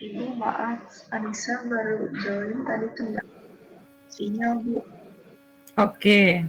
Ibu maaf, Anissa baru join tadi tuh nggak sinyal Bu. Oke.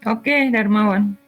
Oke, Darmawan.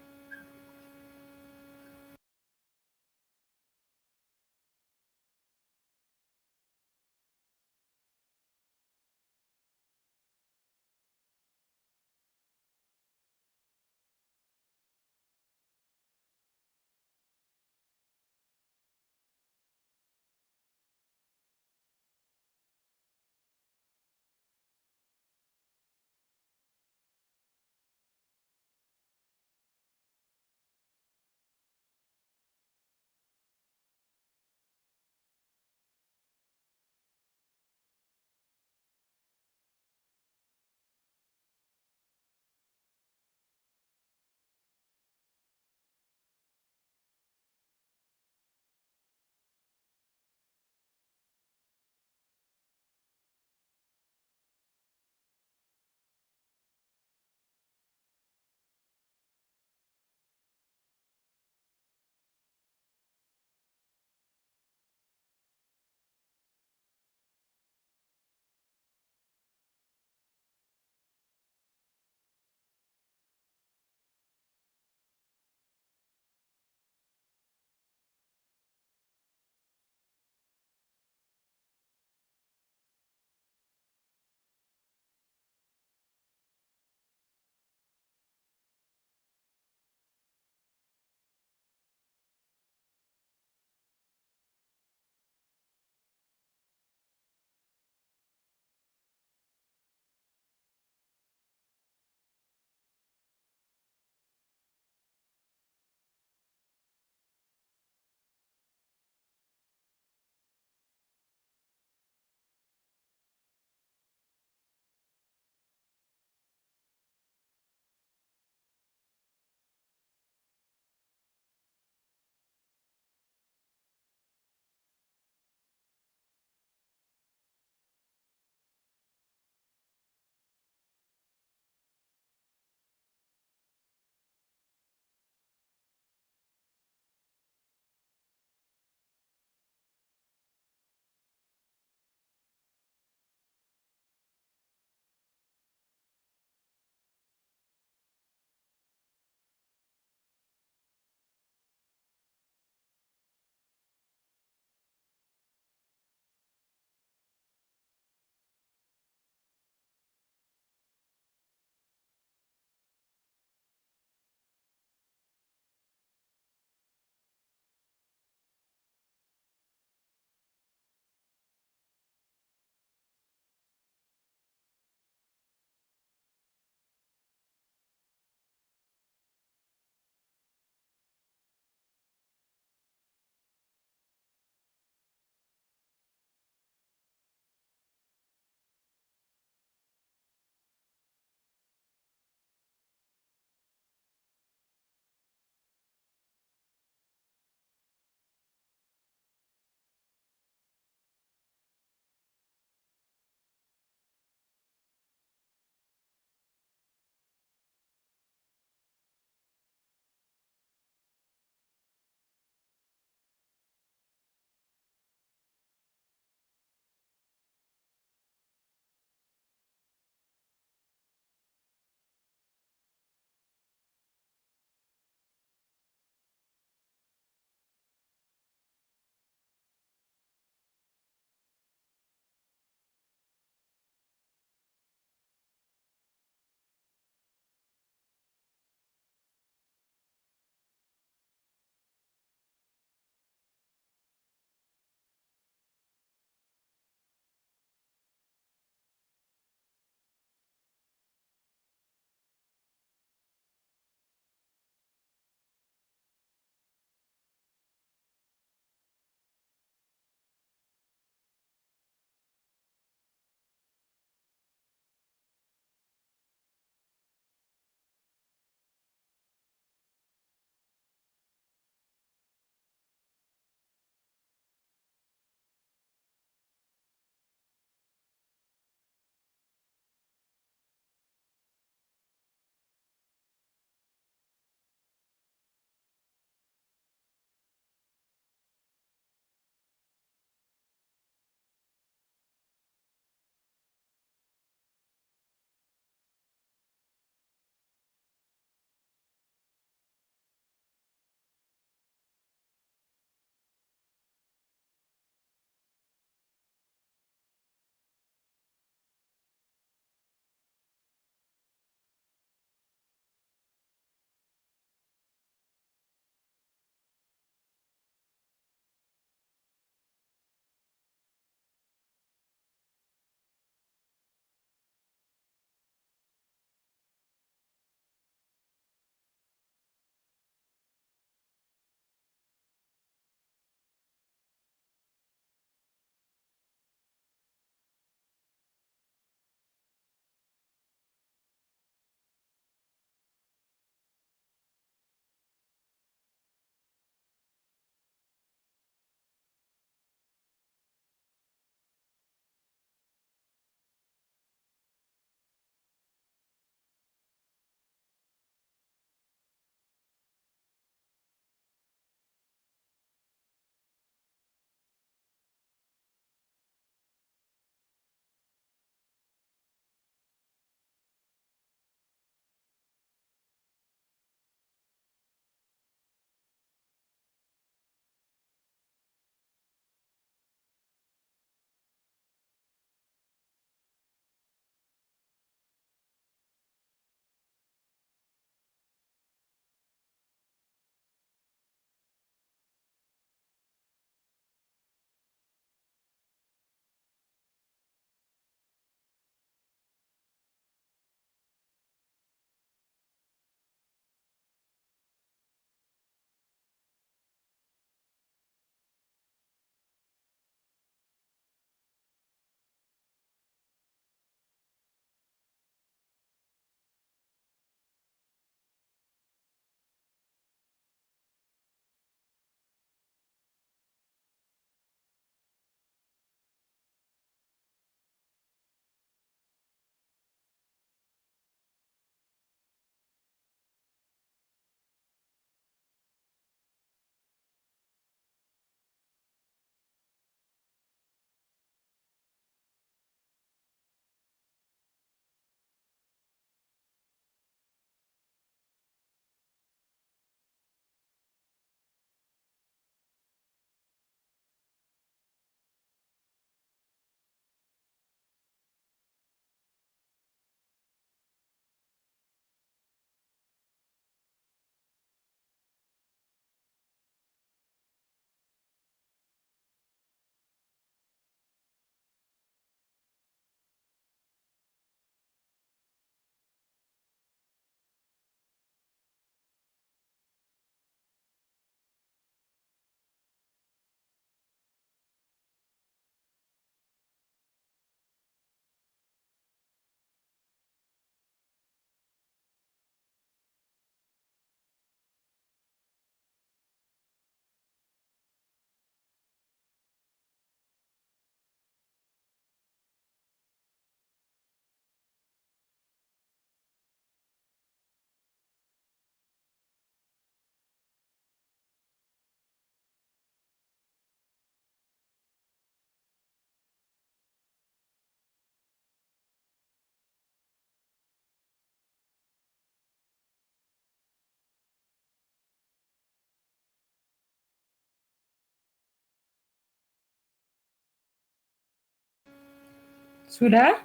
Sudah?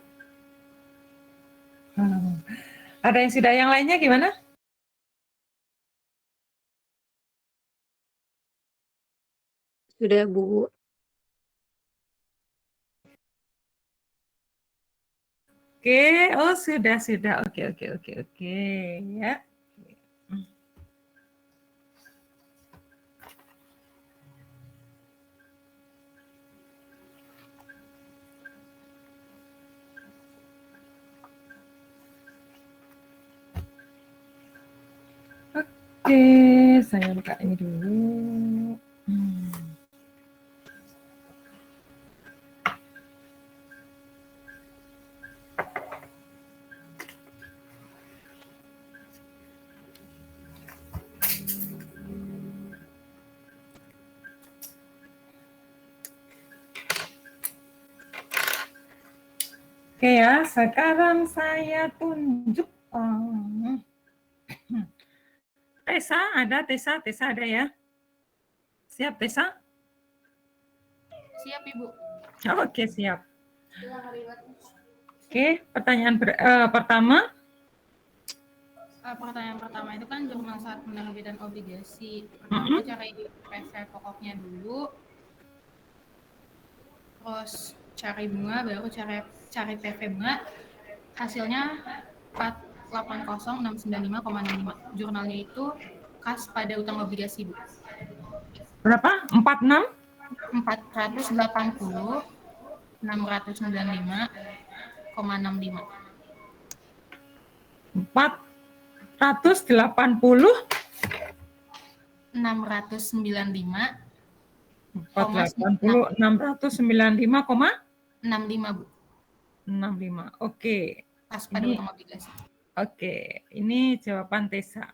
Ada yang sudah, yang lainnya gimana? Sudah, Bu. Oke, oh sudah. Oke. Ya. Oke, saya buka ini dulu. Oke ya, sekarang saya tunjuk. Tessa ada, Tessa ada ya? Siap, Tessa? Siap, Ibu. Oke, siap. Oke, pertanyaan pertama. Pertanyaan pertama itu kan jurnal saat penerbitan obligasi. Pertama cari PV pokoknya dulu, terus cari bunga, baru cari PV bunga. Hasilnya 480.695,65. Jurnalnya itu kas pada utang obligasi, Bu. Berapa? 46? 480.695,65. 480 695 480 695,65 Bu. 65. Oke. Kas pada utang obligasi. Oke, ini jawaban Tessa.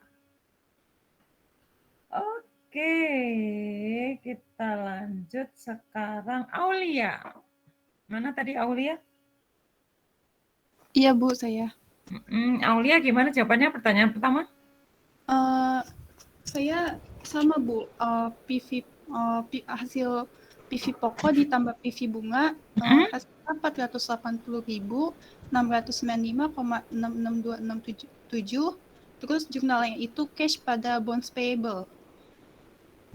Oke, kita lanjut sekarang Aulia. Mana tadi Aulia? Iya, Bu, saya. Aulia gimana jawabannya pertanyaan pertama? Saya sama, Bu. Hasil PV pokok ditambah PV bunga hasilnya 480.695,662677. Terus jurnalnya itu cash pada bonds payable.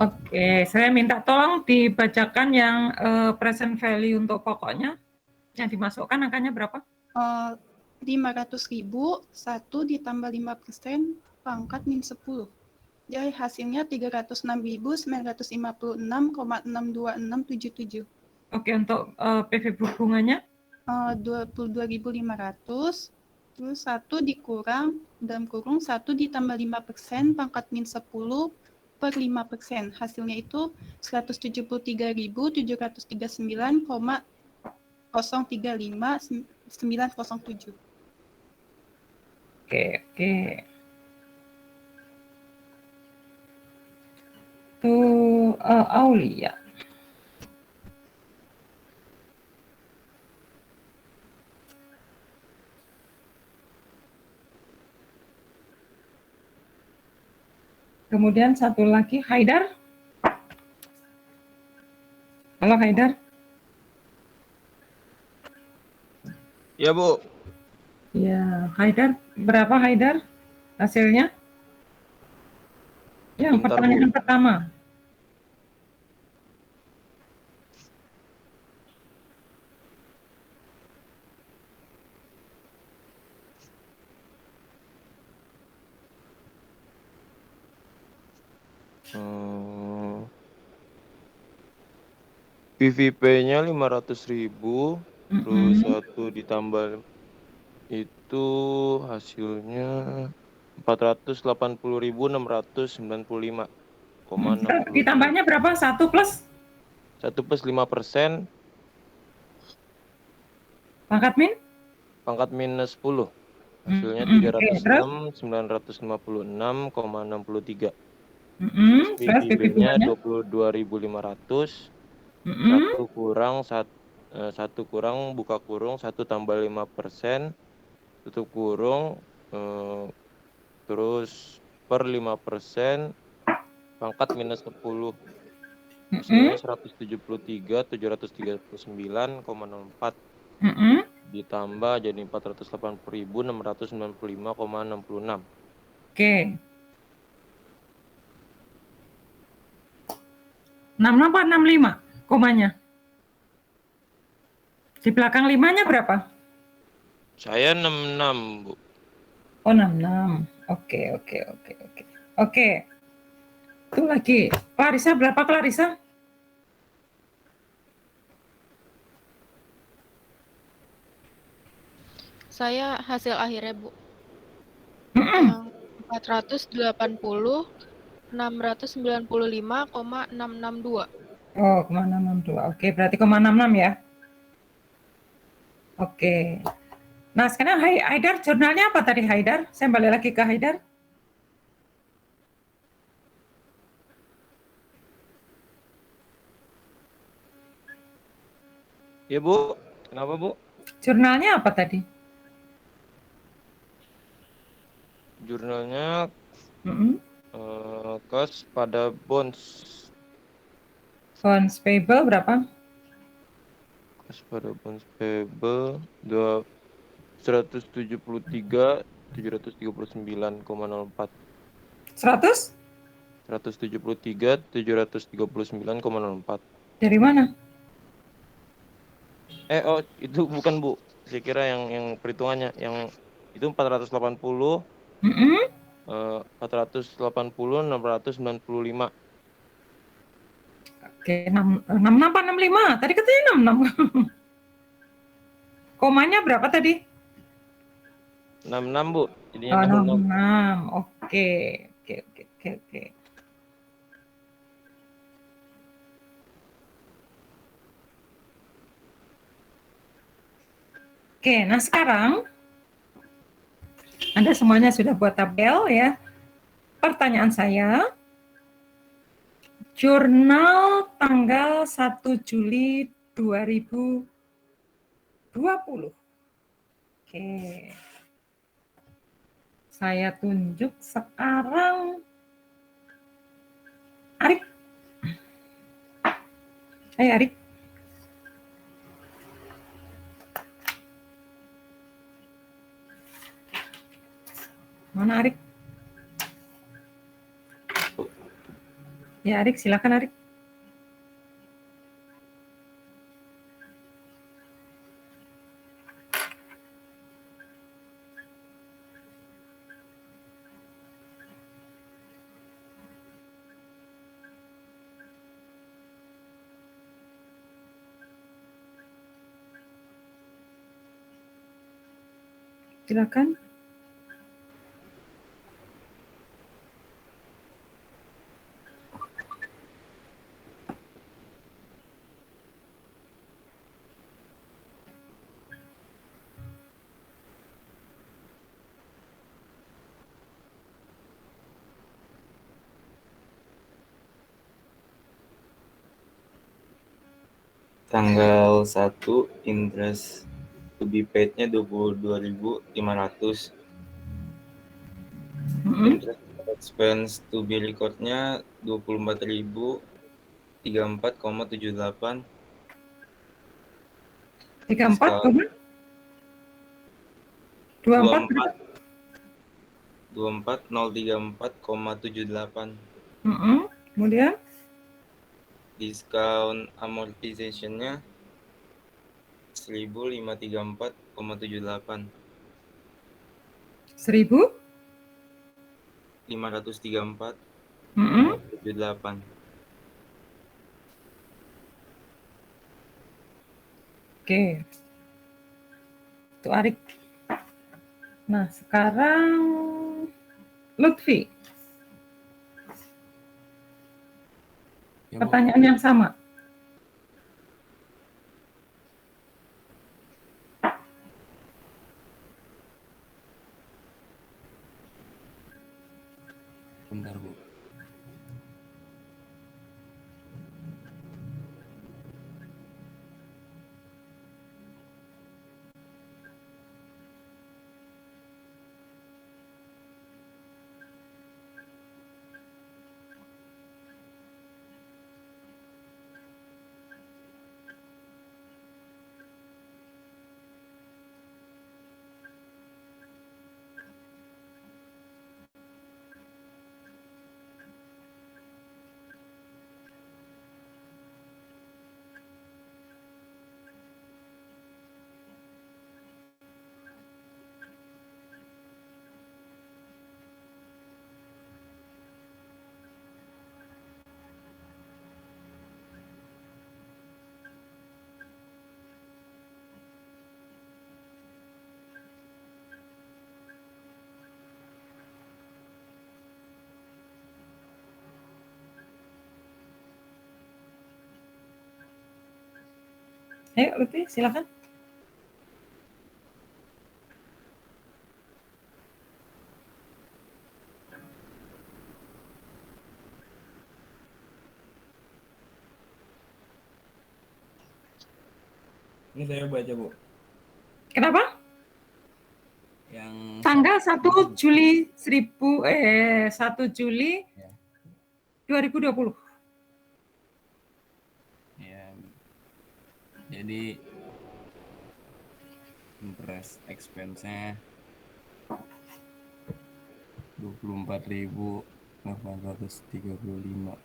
Oke, saya minta tolong dibacakan yang present value untuk pokoknya. Yang dimasukkan angkanya berapa? 500.000, 1 ditambah 5%, pangkat min 10. Jadi hasilnya 306.956,62677. Oke, untuk PV bunganya? 22.500, terus 1 dikurang, dalam kurung 1 ditambah 5%, pangkat min 10 per 5%. Hasilnya itu 173.739,035907. Oke. Tuh, Aulia. Kemudian satu lagi, Haidar. Halo, Haidar. Ya, Bu. Ya, Haidar. Berapa, Haidar, hasilnya? Yang Bentar, pertanyaan Bu. pertama. PVP-nya 500.000, terus 1 ditambah itu hasilnya 480.695,60. Ditambahnya berapa? 1 plus? 1 plus 5%. Pangkat min? Pangkat minus 10. Hasilnya 306.956,63. PVP-nya 22.500. 1 kurang buka kurung 1 tambah 5%, tutup kurung, terus per 5%, pangkat minus 10. Hasilnya 173.739,04. Mm-mm. ditambah jadi 480.695,66. Oke. 66 apa 65 komanya? Di belakang 5-nya berapa? Saya 66, Bu. Oh, 66. Oke, oke, oke, oke. Oke. Itu lagi. Clarissa berapa, Clarissa? Saya hasil akhirnya, Bu. Mm-mm. Yang 480, 695,662. Oh, 0,662. Oke, berarti 0,66 ya. Oke. Nah, sekarang Haidar, jurnalnya apa tadi Haidar? Saya balik lagi ke Haidar. Ya, Bu. Kenapa, Bu? Jurnalnya apa tadi? Jurnalnya Mm-mm. cost pada bonds. Bonds payable berapa? Cost pada bonds payable 173.739,04. 100? 173.739,04. Dari mana? Oh, itu bukan, Bu. Saya kira yang perhitungannya yang itu 480, Mm-mm. 480, 695. Oke, 66 apa 65? Tadi katanya 66. Komanya berapa tadi? 66, Bu. Jadinya Oh, 66. 66. Oke. Oke, oke, oke, oke. Oke, nah sekarang Anda semuanya sudah buat tabel ya. Pertanyaan saya, jurnal tanggal 1 Juli 2020. Oke. Saya tunjuk sekarang. Arik. Hai Arik. Mana Arik? Ya Arik, silakan Arik. Silakan. Tanggal 1 interest to be paid-nya 22.500. Interest expense to be record-nya 24.034,78. 34, 24. 24.034,78. Kemudian Discount amortization-nya 1.534,78. 1.000? 534,78. Oke. Itu Arik. Nah, sekarang Lutfi. Ya, Bu. Pertanyaan yang sama. Bentar, Bu. Ayo Lutfi, silakan. Ini saya baca, Bu. Kenapa? Yang Tanggal 1 Juli 1 Juli Ya. 2020. Ya. Jadi interest expense-nya 24.835.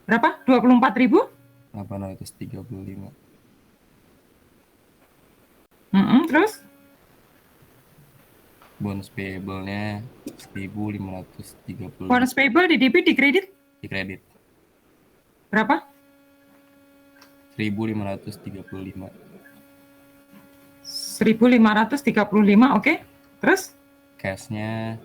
Berapa? 24.000? 835. Terus? Bonus payable-nya 1.530. Bonus payable di debit, di kredit? Di kredit Berapa? 1.535. 1.535, oke. Terus? Cash-nya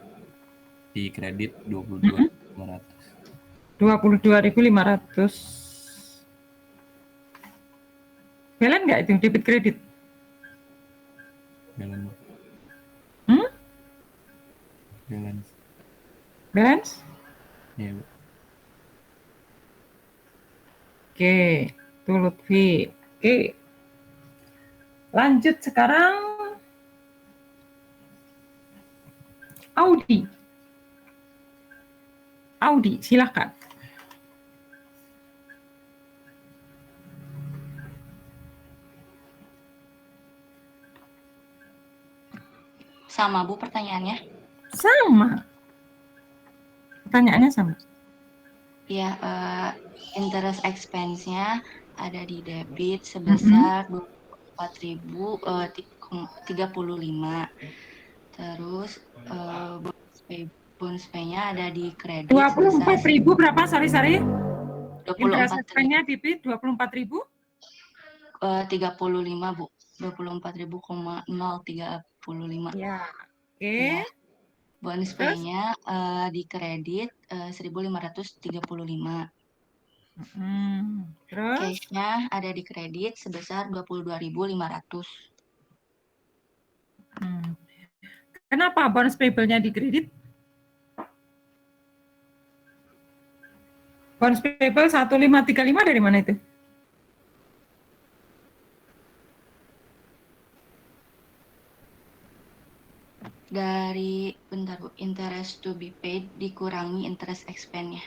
di kredit 22.500. 22.500. Balance nggak itu debit kredit? Balance. Balance. Balance? Iya, Bu. Oke, itu Lutfi. Oke. Lanjut sekarang Audi. Audi, silakan. Sama Bu pertanyaannya? Sama. Pertanyaannya sama. Ya, interest expense-nya ada di debit sebesar 24.035. Terus bonus pay-nya ada di kredit 24.000 berapa? Sorry. 24.035, Interest expense-nya debit 24.000? 35 Bu. 24.035. Ya. Oke. Ya. Bonus pay-nya di kredit 1.535. Terus? Cash-nya ada di kredit sebesar 22.500. Kenapa bonus payable-nya di kredit? Bonus payable 1.535 dari mana itu? Dari, bentar Bu, interest to be paid dikurangi interest expense-nya.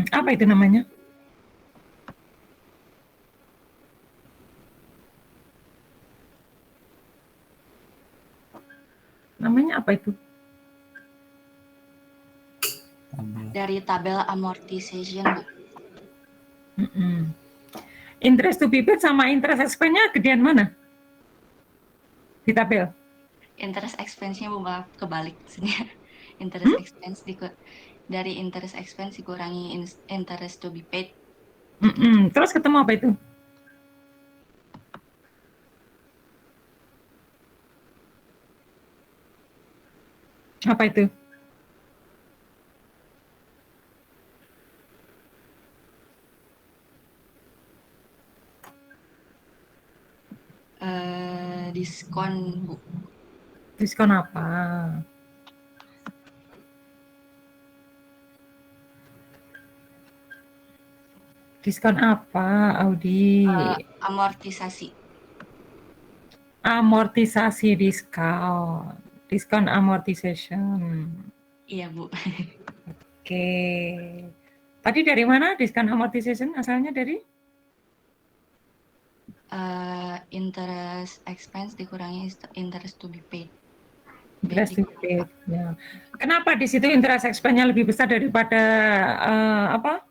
Apa itu namanya? Namanya apa itu? Dari tabel amortization Bu. Interest to be paid sama interest expense-nya gedean mana? Di tabel? Interest expense-nya Bu, malah kebalik sebenarnya. Interest expense dari interest expense dikurangi interest to be paid. Terus ketemu apa itu? Apa itu? Diskon Bu. Diskon apa? Diskon apa, Audi? Amortisasi. Amortisasi diskon. Diskon amortization. Iya Bu. Oke. Tadi dari mana diskon amortization? Asalnya dari? Interest expense dikurangi interest to be paid. Interest to be paid. Ya. Kenapa di situ interest expense-nya lebih besar daripada apa?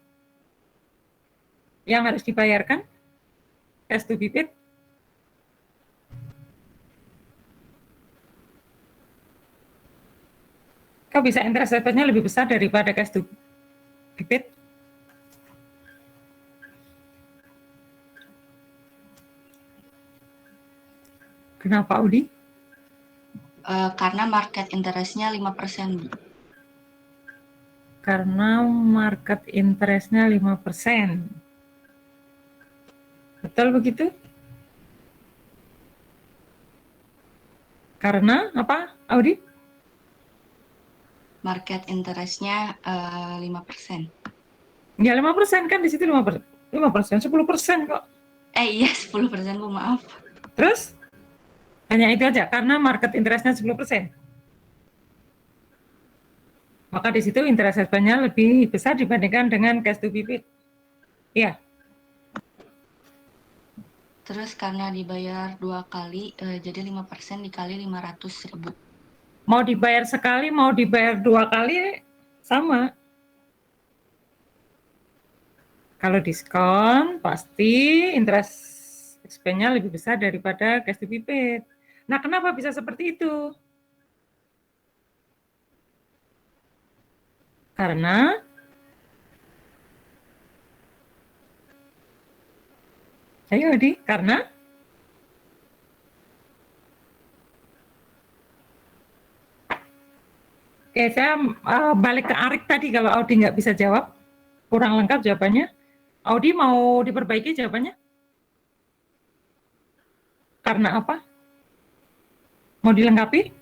Yang harus dibayarkan? Cash to be paid? Kok bisa interest expense-nya lebih besar daripada cash to be paid? Kenapa, Audi? Karena market interest-nya 5%, Bu. Karena market interest-nya 5%. Betul begitu? Karena apa, Audi? Market interest-nya 5%. Ya 5% kan di situ 5%, 10% kok. Iya 10% Bu, maaf. Terus hanya itu aja karena market interest-nya 10%. Maka di situ interest expense-nya lebih besar dibandingkan dengan cash to be paid. Iya. Terus karena dibayar 2 kali, jadi 5% dikali 500.000. Mau dibayar sekali, mau dibayar 2 kali, sama. Kalau diskon, pasti interest expense-nya lebih besar daripada cash to be paid. Nah, kenapa bisa seperti itu? Karena ayo Di, karena oke, saya balik ke Arik tadi kalau Audi nggak bisa jawab, kurang lengkap jawabannya. Audi mau diperbaiki jawabannya? Karena apa? Mau dilengkapi?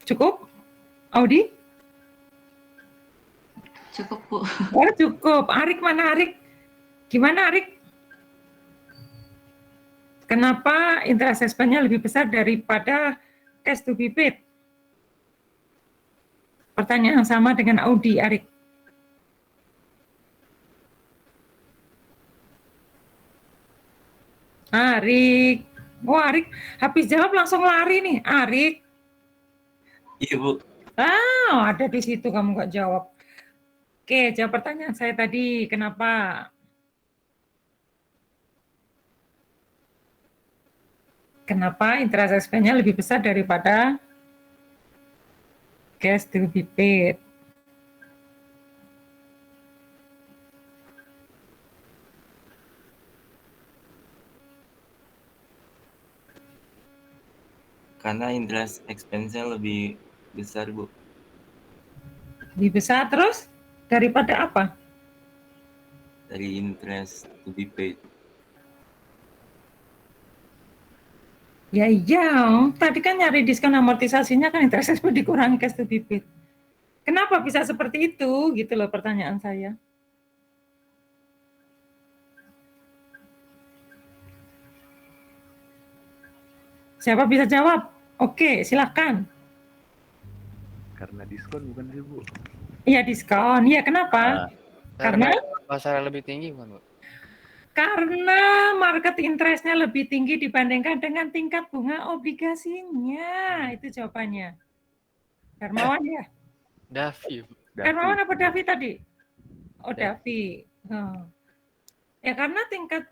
Cukup? Audi? Cukup Bu. Oh cukup. Arik mana Arik? Gimana Arik? Kenapa interest expense-nya lebih besar daripada cash to be paid? Pertanyaan yang sama dengan Audi, Arik. Arik. Oh Arik, habis jawab langsung lari nih, Arik. Iya Bu. Ada di situ kamu nggak jawab. Oke, jawab pertanyaan saya tadi, kenapa interest expense-nya lebih besar daripada cash to be paid? Karena interest expense-nya lebih besar Bu. Lebih besar terus daripada apa? Dari interest to be paid. Ya iya, tadi kan nyari diskon amortisasinya kan interest expense dikurangi cash to be paid. Kenapa bisa seperti itu? Gitu loh pertanyaan saya. Siapa bisa jawab? Oke, silahkan. Karena diskon bukan sih Bu? Iya diskon, iya kenapa? Karena pasar lebih tinggi bukan Bu? Karena market interest-nya lebih tinggi dibandingkan dengan tingkat bunga obligasinya. Itu jawabannya. Darmawan ya? Davi. Darmawan apa Davi tadi? Oh Davi. Davi. Ya karena tingkat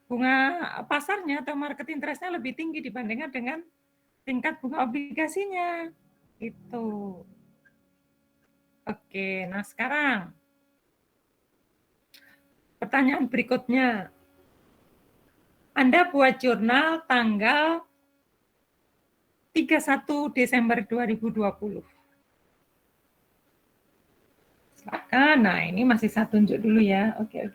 bunga pasarnya atau market interest-nya lebih tinggi dibandingkan dengan tingkat bunga obligasinya. Itu. Oke, nah sekarang pertanyaan berikutnya. Anda buat jurnal tanggal 31 Desember 2020. Silakan. Nah, ini masih saya tunjuk dulu ya. Oke.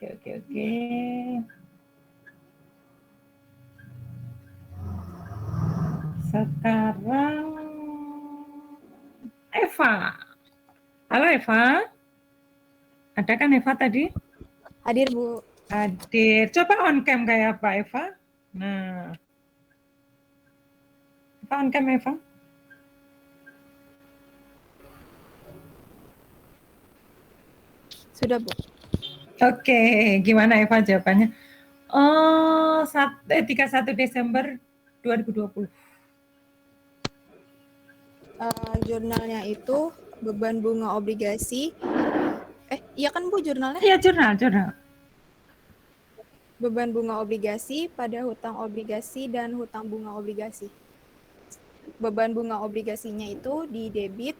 Sekarang Eva. Halo Eva. Ada kan Eva tadi? Hadir Bu. Hadir. Coba on cam kayak apa Eva? Nah. Eva on cam Eva. Sudah Bu. Oke, gimana Eva jawabannya? 31 Desember 2020. Jurnalnya itu beban bunga obligasi. Iya kan Bu jurnalnya? Iya jurnal. Beban bunga obligasi pada hutang obligasi dan hutang bunga obligasi. Beban bunga obligasinya itu didebit,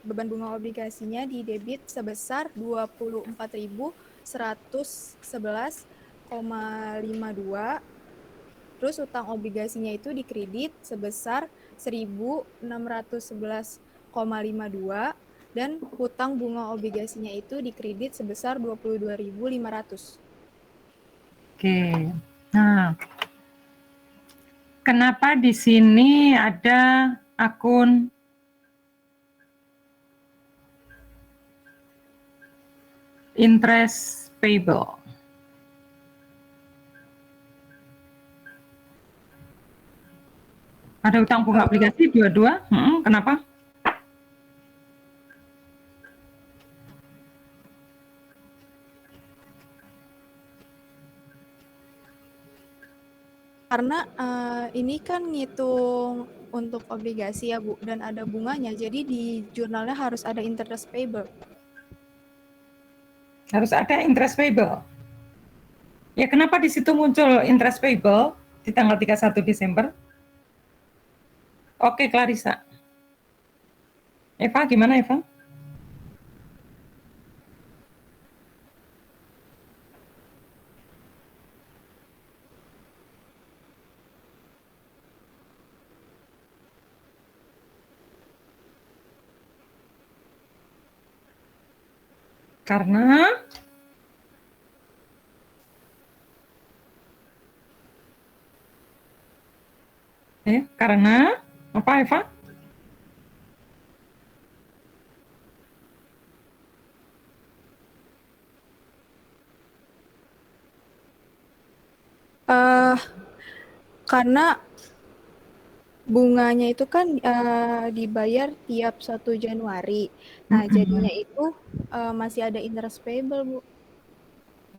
beban bunga obligasinya didebit sebesar 24.111,52. Terus hutang obligasinya itu dikredit sebesar 1.611,52. dan hutang bunga obligasinya itu dikredit sebesar 22.500. Oke. Nah, kenapa di sini ada akun interest payable? Ada hutang bunga obligasi dua-dua? Kenapa? Karena ini kan ngitung untuk obligasi ya Bu, dan ada bunganya, jadi di jurnalnya harus ada interest payable. Harus ada interest payable. Ya, kenapa di situ muncul interest payable di tanggal 31 Desember? Oke, Clarissa. Eva, gimana Eva? Karena karena apa Eva? Karena bunganya itu kan dibayar tiap 1 Januari. Nah, jadinya itu masih ada interest payable, Bu.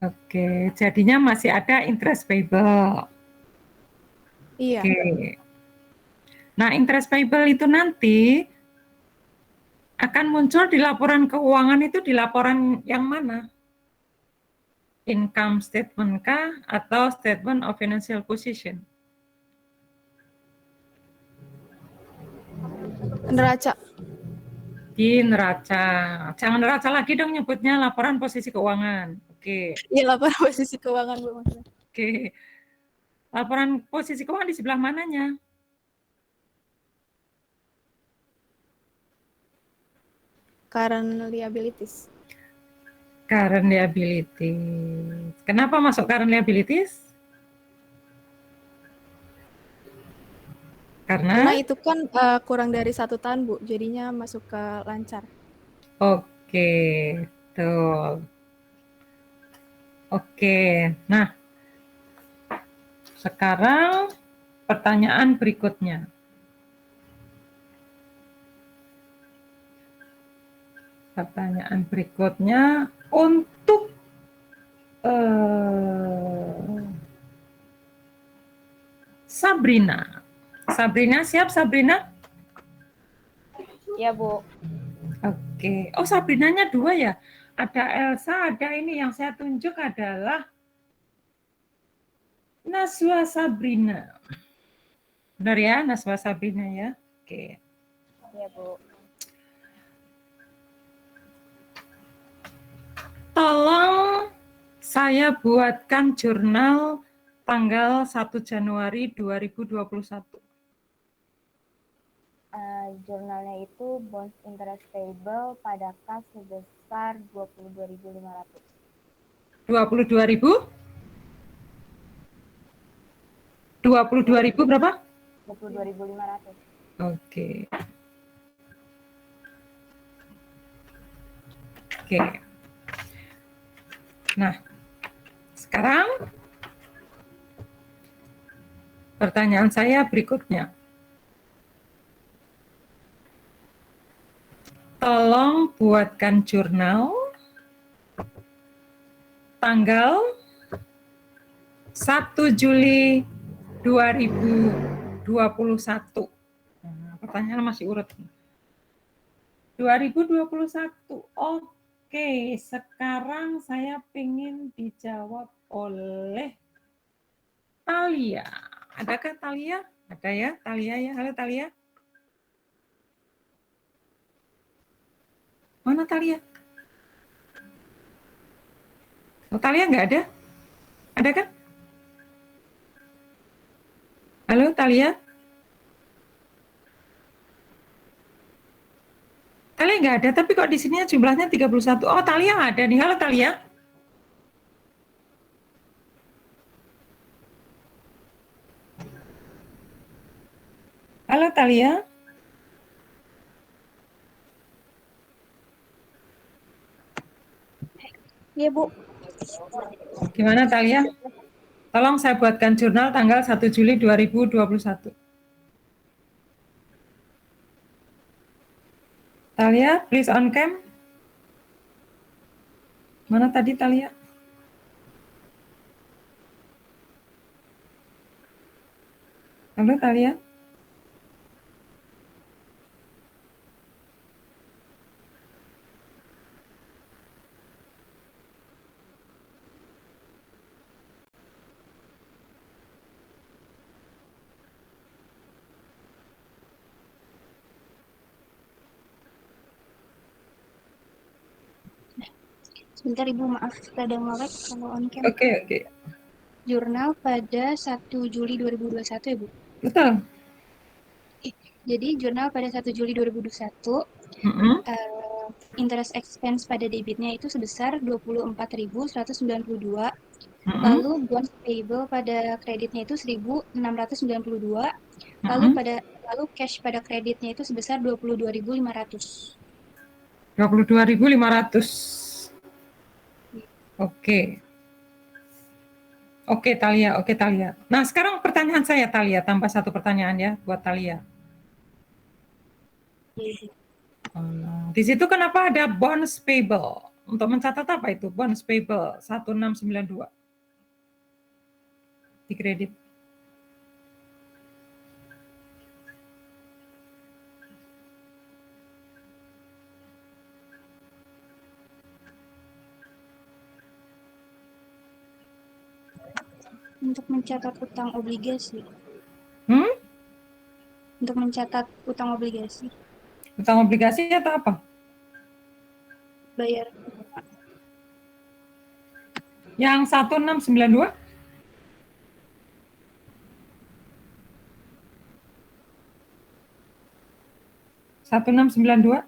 Oke, jadinya masih ada interest payable. Iya. Oke. Nah, interest payable itu nanti akan muncul di laporan keuangan itu di laporan yang mana? Income statement kah atau statement of financial position? Neraca. Di neraca. Jangan neraca lagi dong nyebutnya laporan posisi keuangan. Oke. Iya, laporan posisi keuangan, Bu. Oke. Laporan posisi keuangan di sebelah mananya? Current liabilities. Current liabilities. Kenapa masuk current liabilities? Karena itu kan kurang dari 1 tahun, Bu. Jadinya masuk ke lancar. Oke, betul. Oke, nah sekarang pertanyaan berikutnya. Pertanyaan berikutnya untuk Sabrina. Sabrina, siap Sabrina? Ya, Bu. Oke. Oh, Sabrinanya 2 ya? Ada Elsa, ada ini yang saya tunjuk adalah Naswa Sabrina. Benar ya, Naswa Sabrina ya? Oke. Ya, Bu. Tolong saya buatkan jurnal tanggal 1 Januari 2021. Jurnalnya itu bonds interest payable pada kas sebesar 22.500. 22.000? 22.000 berapa? 22.500. Oke. Oke. Nah, sekarang pertanyaan saya berikutnya. Tolong buatkan jurnal tanggal 1 Juli 2021. Nah, pertanyaan masih urut. 2021. Oke, sekarang saya ingin dijawab oleh Talia. Adakah Talia? Ada ya, Talia ya. Halo Talia. Mana Talia? Oh, Talia nggak ada? Ada kan? Halo Talia? Talia nggak ada, tapi kok di sini jumlahnya 31. Oh, Talia ada nih. Halo Talia. Halo Talia. Iya, Bu. Gimana Talia? Tolong saya buatkan jurnal tanggal 1 Juli 2021. Talia, please on cam. Mana tadi Talia? Halo Talia. Sebentar Ibu, maaf rada nge-lag kalau on cam. Oke. Jurnal pada 1 Juli 2021 ya Bu? Betul. Jadi jurnal pada 1 Juli 2021, interest expense pada debitnya itu sebesar 24.192, lalu bonds payable pada kreditnya itu 1.692, lalu cash pada kreditnya itu sebesar 22.500. 22.500. Oke. Oke Talia. Nah, sekarang pertanyaan saya Talia, tambah satu pertanyaan ya buat Talia. Di situ kenapa ada bonds payable? Untuk mencatat apa itu? Bonds payable 1692 di kredit. Untuk mencatat utang obligasi. Untuk mencatat utang obligasi. Utang obligasi atau apa? Bayar. Yang 1692? (1692)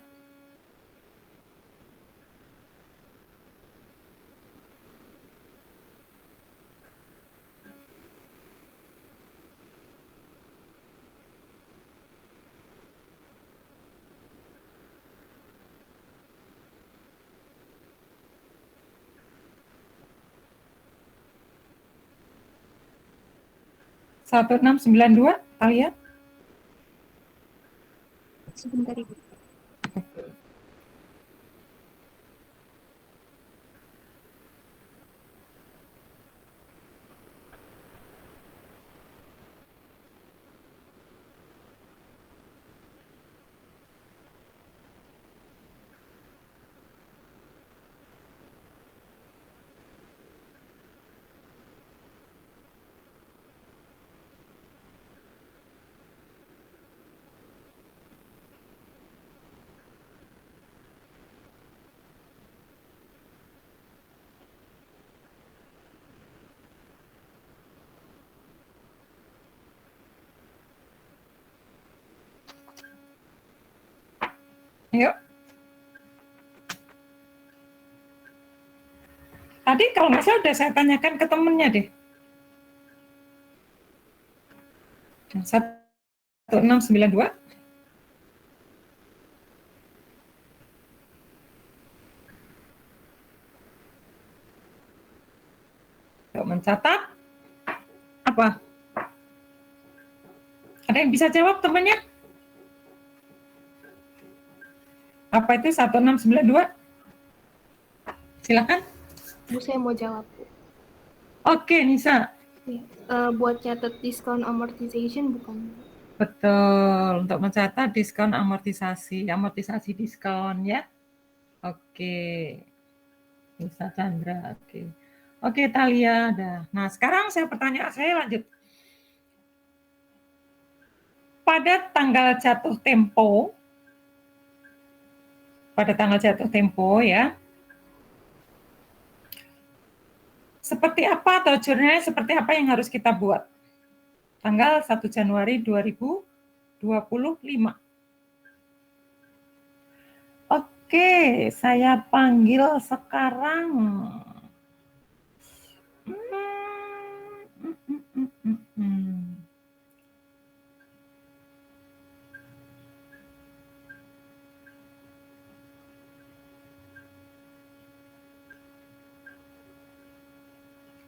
(1692) Talia? Sebentar Ibu. Yuk. Tadi kalau nggak salah udah saya tanyakan ke temennya deh. 1692. Untuk mencatat apa? Ada yang bisa jawab temannya? Apa itu 1692? Silakan. Bu, saya mau jawab, Bu. Oke, Nisa. Buat catat diskon amortization bukan? Betul, untuk mencatat diskon amortisasi diskon ya. Oke. Nisa Chandra, oke. Oke, Talia, dah. Nah, sekarang saya lanjut. Pada tanggal jatuh tempo ya. Seperti apa atau jurnalnya seperti apa yang harus kita buat? Tanggal 1 Januari 2025. Oke, saya panggil sekarang.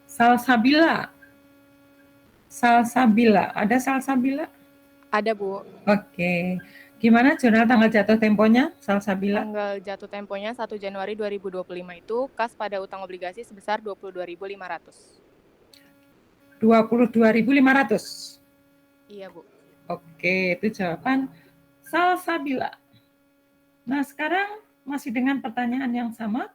Salsabila. Salsabila. Ada Salsabila? Ada, Bu. Oke. Gimana jurnal tanggal jatuh temponya, Salsabila? Tanggal jatuh temponya 1 Januari 2025 itu kas pada utang obligasi sebesar 22.500. 22.500. Iya, Bu. Oke, itu jawaban Salsabila. Nah, sekarang masih dengan pertanyaan yang sama.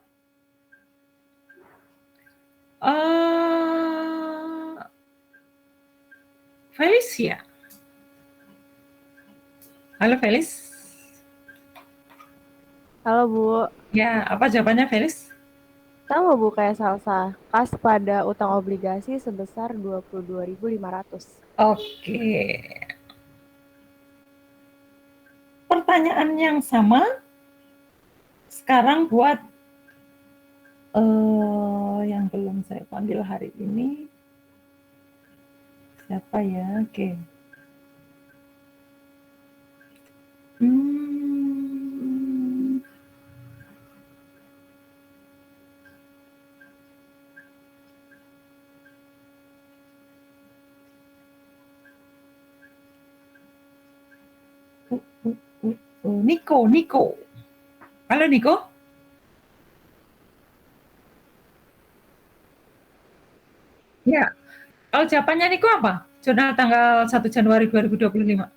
Felicia. Halo, Felis. Halo, Bu. Ya, apa jawabannya, Felis? Sama, Bu, kayak Salsa. Kas pada utang obligasi sebesar 22.500. Oke. Pertanyaan yang sama. Sekarang buat yang belum saya panggil hari ini. Siapa ya? Oke. Niko. Halo, Niko. Ya. Kalau jawabannya Niko apa? Jurnal tanggal 1 Januari 2025.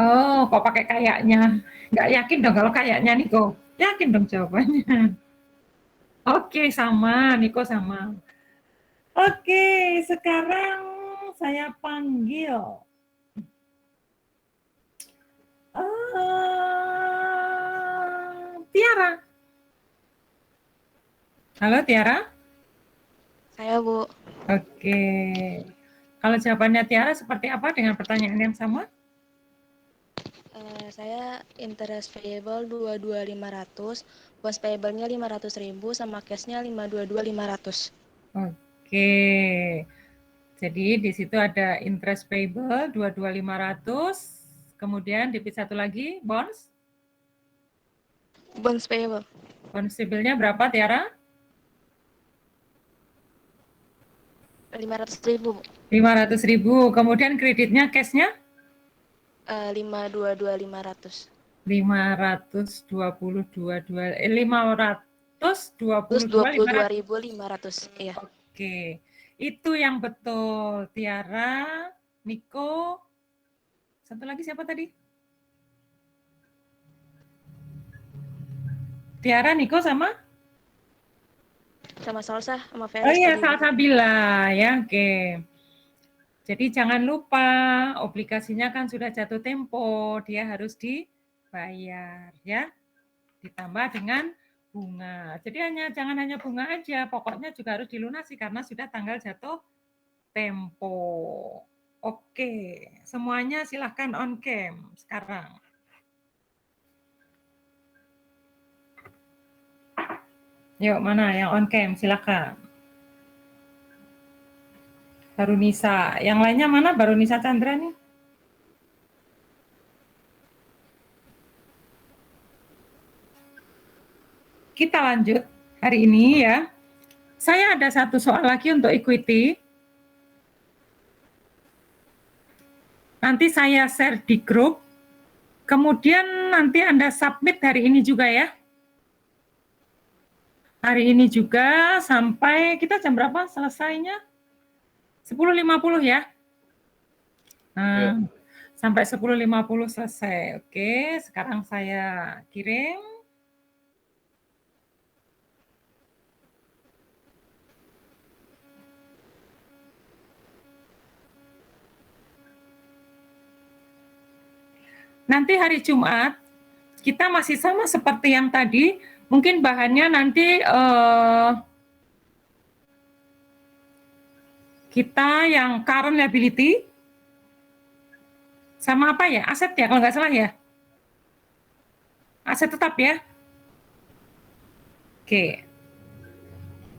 Oh, kok pakai kayaknya? Nggak yakin dong kalau kayaknya, Niko. Yakin dong jawabannya. Oke, sama. Niko sama. Oke, sekarang saya panggil. Tiara. Halo, Tiara. Saya, Bu. Oke. Kalau jawabannya Tiara seperti apa dengan pertanyaan yang sama? Saya interest payable 22.500, bonus payable-nya 500.000 sama cash-nya 522.500. Oke. Jadi di situ ada interest payable 22.500, kemudian debit satu lagi bonds. Bonus payable. Bonus payable-nya berapa, Tiara? 500.000, Bu. 500.000. Kemudian kreditnya, cash-nya? 522.500. 522.500. Iya. Oke. Itu yang betul, Tiara, Niko. Satu lagi siapa tadi? Tiara, Niko sama? Sama Salsa, sama Felis. Oh iya, Salsabila ya, oke. Jadi jangan lupa obligasinya kan sudah jatuh tempo, dia harus dibayar ya. Ditambah dengan bunga. Jadi jangan hanya bunga aja, pokoknya juga harus dilunasi karena sudah tanggal jatuh tempo. Oke, semuanya silahkan on cam sekarang. Yuk, mana yang on cam? Silahkan. Barunisa. Yang lainnya mana? Barunisa Chandra nih. Kita lanjut hari ini ya. Saya ada satu soal lagi untuk equity. Nanti saya share di grup. Kemudian nanti Anda submit hari ini juga ya. Hari ini juga sampai kita jam berapa selesainya? 10.50 ya. Nah, sampai 10.50 selesai. Oke, sekarang saya kirim. nanti hari Jumat kita masih sama seperti yang tadi. Mungkin bahannya nanti kita yang current liability sama apa ya? Aset ya kalau nggak salah ya. Aset tetap ya. Oke.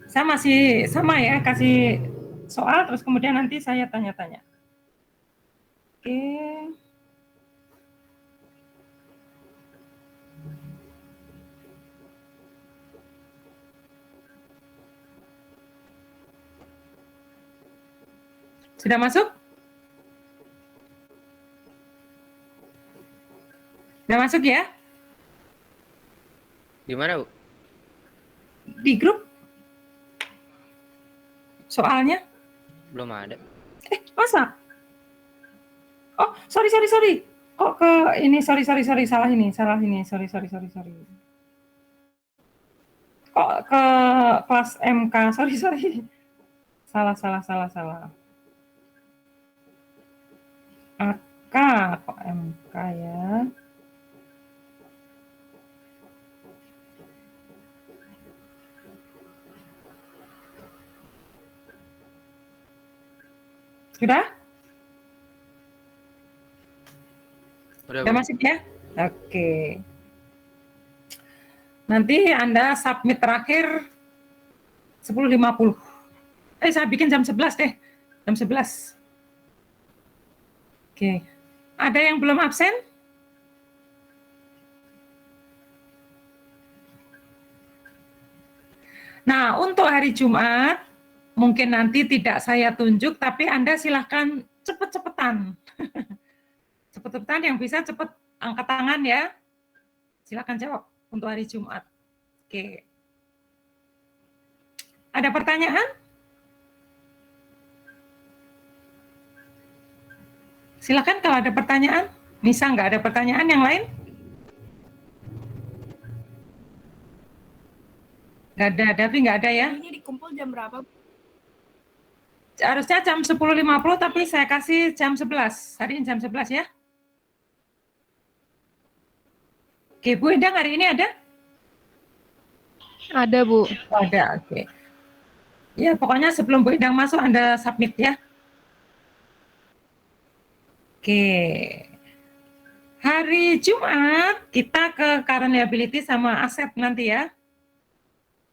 Saya masih sama ya, kasih soal terus kemudian nanti saya tanya-tanya. Oke. Sudah masuk? Sudah masuk ya? Di mana, Bu? Di grup? Soalnya? Belum ada. Masa? Oh, sorry. Kok ke ini, sorry, salah ini, sorry. Kok ke kelas MK, sorry. Salah. AK, kok MK ya? Sudah? Udah masuk ya? Oke. Nanti Anda submit terakhir 10.50. Saya bikin jam 11 deh. Jam 11. Oke. Ada yang belum absen? Nah, untuk hari Jumat, mungkin nanti tidak saya tunjuk, tapi Anda silahkan cepet-cepetan. Cepet-cepetan yang bisa cepet angkat tangan ya. Silahkan jawab untuk hari Jumat. Oke. Ada pertanyaan? Silakan kalau ada pertanyaan. Nisa nggak ada pertanyaan yang lain? Nggak ada, tapi nggak ada ya. Ini dikumpul jam berapa? Harusnya jam 10.50, tapi saya kasih jam 11. Hari ini jam 11 ya. Oke, Bu Endang hari ini ada? Ada, Bu. Ada, oke. Ya, pokoknya sebelum Bu Endang masuk, Anda submit ya. Oke. Hari Jumat, kita ke current liability sama aset nanti ya.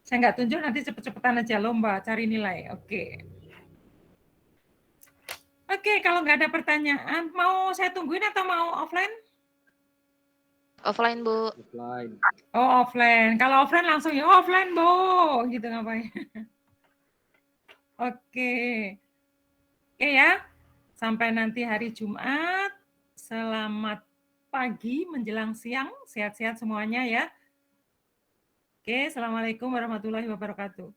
Saya nggak tunjuk, nanti cepet-cepetan aja lomba, cari nilai. Oke. Oke, kalau nggak ada pertanyaan, mau saya tungguin atau mau offline? Offline, Bu. Offline. Oh, offline. Kalau offline langsung ya offline, Bu. Gitu ngapain? Oke. Oke ya. Sampai nanti hari Jumat. Selamat pagi menjelang siang. Sehat-sehat semuanya ya. Oke, Assalamualaikum warahmatullahi wabarakatuh.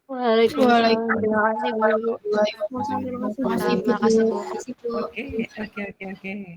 Waalaikumsalam. Terima kasih, Bu. Terima kasih, Bu. Oke.